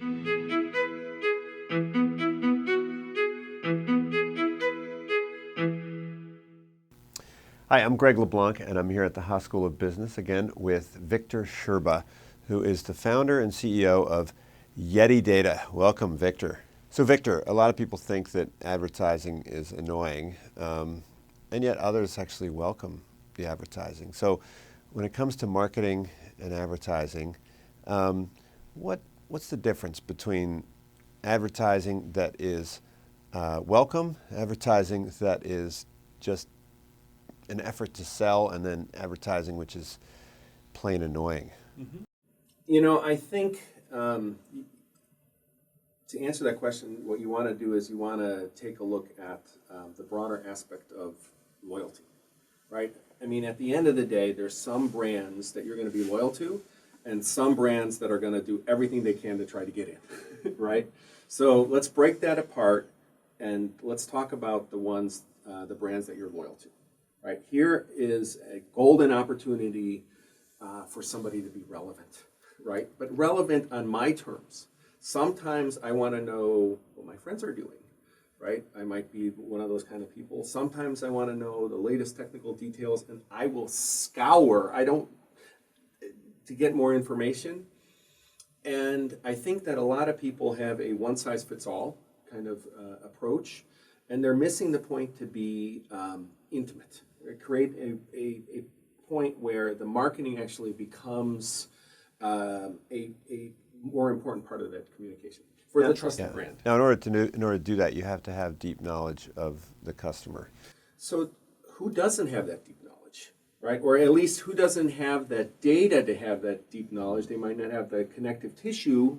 Hi, I'm Greg LeBlanc, and I'm here at the Haas School of Business again with Victor Szczerba, who is the founder and CEO of Yeti Data. Welcome, Victor. So, Victor, a lot of people think that advertising is annoying, and yet others actually welcome the advertising. So, when it comes to marketing and advertising, what's the difference between advertising that is welcome, advertising that is just an effort to sell, and then advertising which is plain annoying? Mm-hmm. You know, I think to answer that question, what you want to do is you want to take a look at the broader aspect of loyalty, right? I mean, at the end of the day, there's some brands that you're going to be loyal to, and some brands that are going to do everything they can to try to get in, right? So let's break that apart, and let's talk about the brands that you're loyal to. Right, here is a golden opportunity for somebody to be relevant, right? But relevant on my terms. Sometimes I want to know what my friends are doing, right? I might be one of those kind of people. Sometimes I want to know the latest technical details, and I will scour to get more information. And I think that a lot of people have a one-size-fits-all kind of approach, and they're missing the point to be intimate. Create a point where the marketing actually becomes a more important part of that communication for the trusted brand. Now, in order to do that, you have to have deep knowledge of the customer. So, who doesn't have that deep knowledge, right? Or at least who doesn't have that data to have that deep knowledge? They might not have the connective tissue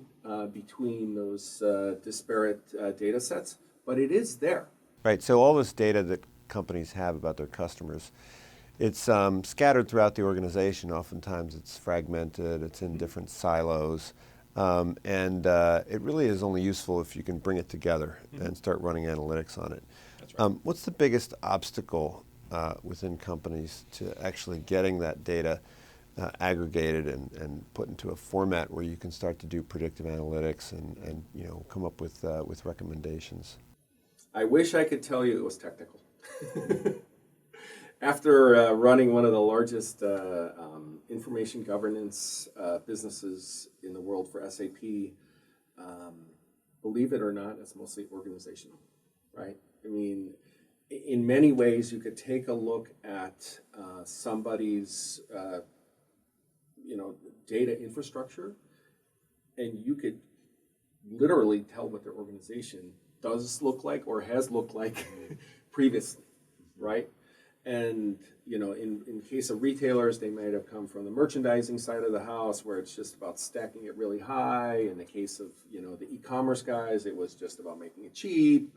between those disparate data sets, but it is there. Right. So all this data that companies have about their customers, it's scattered throughout the organization. Oftentimes it's fragmented, it's in different silos, and it really is only useful if you can bring it together and start running analytics on it. That's right. What's the biggest obstacle within companies to actually getting that data aggregated and put into a format where you can start to do predictive analytics and come up with recommendations? I wish I could tell you it was technical. After running one of the largest information governance businesses in the world for SAP, believe it or not, it's mostly organizational, right? I mean, in many ways, you could take a look at somebody's data infrastructure, and you could literally tell what their organization does look like or has looked like previously, right? And in case of retailers, they might have come from the merchandising side of the house where it's just about stacking it really high. In the case of the e-commerce guys, it was just about making it cheap,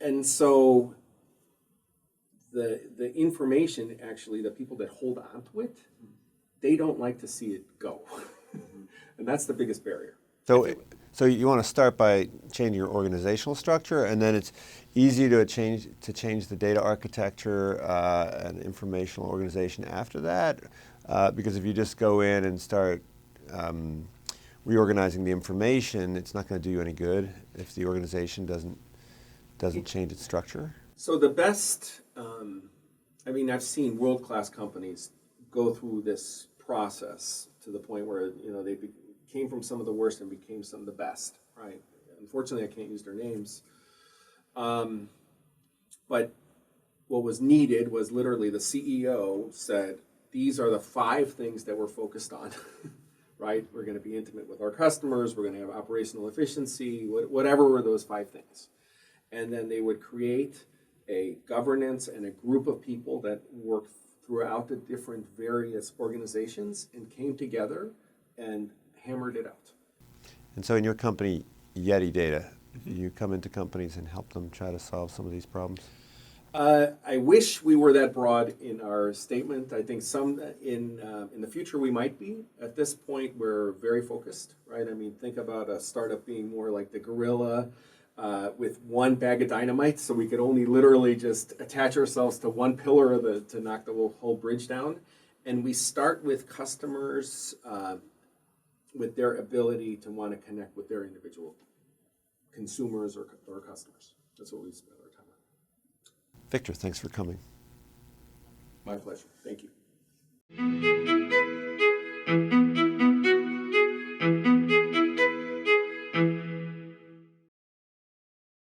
and so the information, actually, the people that hold on to it, they don't like to see it go, and that's the biggest barrier. So you want to start by changing your organizational structure, and then it's easy to change the data architecture and informational organization after that, because if you just go in and start reorganizing the information, it's not going to do you any good if the organization doesn't change its structure. So the best, I've seen world-class companies go through this process to the point where they came from some of the worst and became some of the best, right? Unfortunately, I can't use their names. But what was needed was literally the CEO said, these are the 5 things that we're focused on, right? We're going to be intimate with our customers. We're going to have operational efficiency, whatever were those 5 things. And then they would create a governance and a group of people that worked throughout the different various organizations and came together and hammered it out. And so in your company, Yeti Data, you come into companies and help them try to solve some of these problems? I wish we were that broad in our statement. I think some in the future we might be. At this point, we're very focused, right? I mean, think about a startup being more like the gorilla with one bag of dynamite, so we could only literally just attach ourselves to one pillar to knock the whole bridge down. And we start with customers with their ability to want to connect with their individual consumers or customers. That's what we spend our time on. Victor, thanks for coming. My pleasure. Thank you.